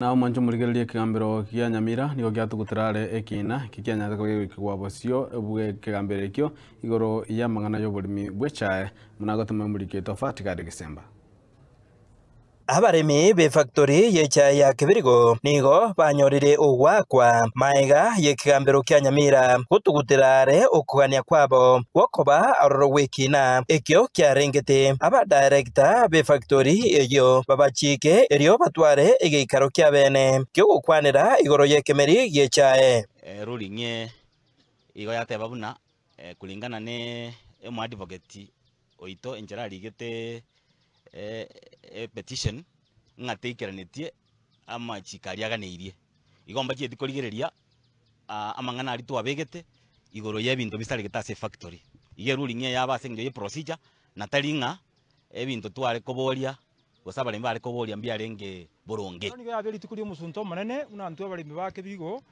Na mwancho murigererie kigambiro kia Nyamira niko giatugutirare ekina kikianya gwikwa bocio ebwe kigambiro ekio igoro ya mangana yo burimi bwechae munagotuma muriketo fatikade December. Abarimi be factory yecha ya Kibirigo nigo banyorire ugwakwa maiga yekigambiro kia Nyamira gutugutirare ukugania kwabo wokoba aroro wikina ekio kiarengete aba director be factory eyo babachike erio batware igeikaro kia bene kyo gukwanira igoro yekemeri yechae ruling igo yateba buna kulingana ne emu advocate oito enjera ligete petition ngateikerenetie ama chikariaga neirie igomba kieti korigereria amangana ari twabegete igoro ya bintu bisare getase factory ige ruling yabase ngiye procedure nataringa ebintu tware koboria gosabare mbare koboria mbiarenge boronge nigo yaberi tukuri musunto manene unantu abarimi bake bigo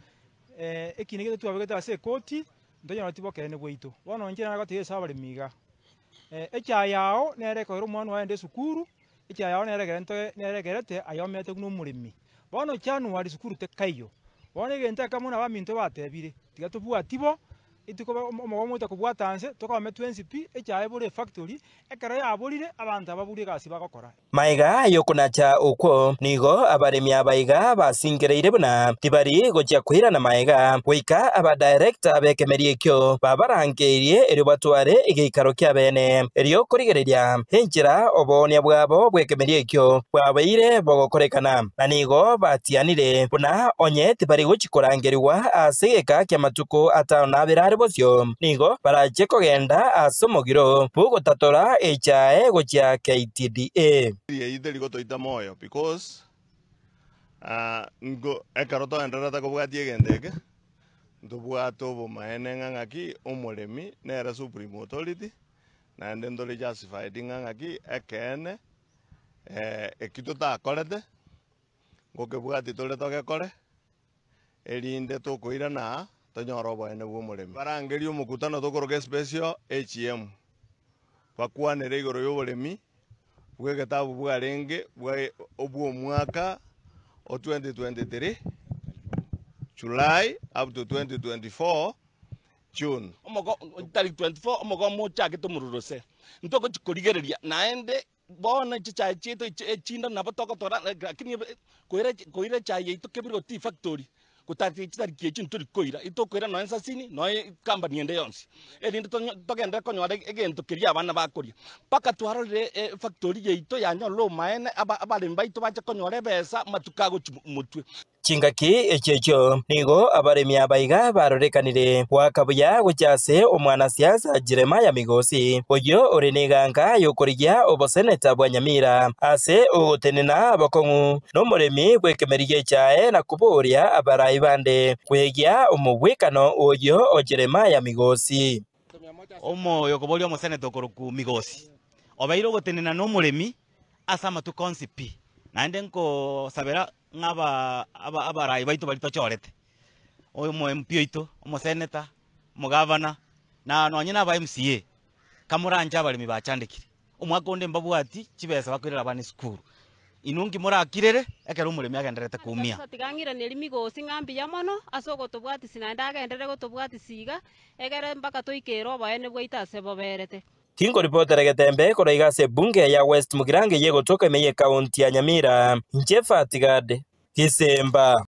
ekinege twabegete ase koti ndonyora tibokene bwito bono njira nagatiye sabarimi ga echa yao nereko rumwana waende sukuru echa yao neregerete ayomete kuno murimi bono January sukuru tekayo bono genta kamuna baminto batebire tigatubua tibo ituko omogomuta kubwatanse tokome 20p echa ebure factory ekara yaburire abantu ababuri gasi bagokora maiga yokunacha ukwo nigo abarimi abaiga basingereire buna tibari gocha kwirana maiga wika aba director bekemerie kyo babarangerie eri batware igeikaro kya bene erio kurigereria henjira obonia bwabo bwekemerie kyo bwabaire bogokorekana na nigo batianire buna onye tibari gochikorangerwa asegeka kya matuko atano nabirare bocio nigo baraje kogenda asomogiro bugotatora echae gocha KTDA Ideli gotoita moyo because ngo ekaroto enderata kobwatie gendeke ndubwato bumaene ngangaki omoremi nera supreme authority na ndendole justified ngangaki ekene ekito takorete ngokebwati tole togekore erinde tokoira na tonyora obwene bw'omoremi barangerio omokutano tokoroga special HM bakwanere igoro y'oboremi bwegetabu bwarenge obwo mwaka o 2023 July up to 2024 June omogo tari 24 omogo mocha getomururose ntoko chikorigereria naende bona chicha chito echinda nabotokotora lakini koira chai ito Kibirigo tea factory kutati chitari kiechin turi koira itokoira no ensasini no company ende yonsi erinde togenda konyora egento kiria abana bakoria paka twarore factory yeito yanyolo maene abalimi baito bacha konyora besa matukago mutwe chingaki echecho nigo abarimi abaiga barorekanire wakabuya guchase omwana siasa Jeremiah Migosi oyo oreneganga yokorigia oboseneta bwa Nyamira ase ogotenena abakong'u n'omuremi bwekemerie chae na kuboria abarai bande kwegia omubwekano oyo o Jeremiah Migosi omoyo koboria omoseneta okoroku Migosi obairo gotenena n'omuremi asa matukonsipi naende nko sabera ngaba abarai baito barito chorete oyo mo MP oito omoseneta omogavana na nonyina aba MCA kamuranja abarimi bachandikire omwaka onde mbabwati chibesa bakwirira abana skuru inungi murakirere ekero omuremi agenderete kumia tigangire neri Migosi ngambi ya mono asoko tobwati sinanda agendere gotobwati siga egere mpaka toikero obaene bwaita seboberete Kingo reporter Getembe koraiga se bunge ya West Mugirange yego toka meye kaunti ya Nyamira Njefa Tigade December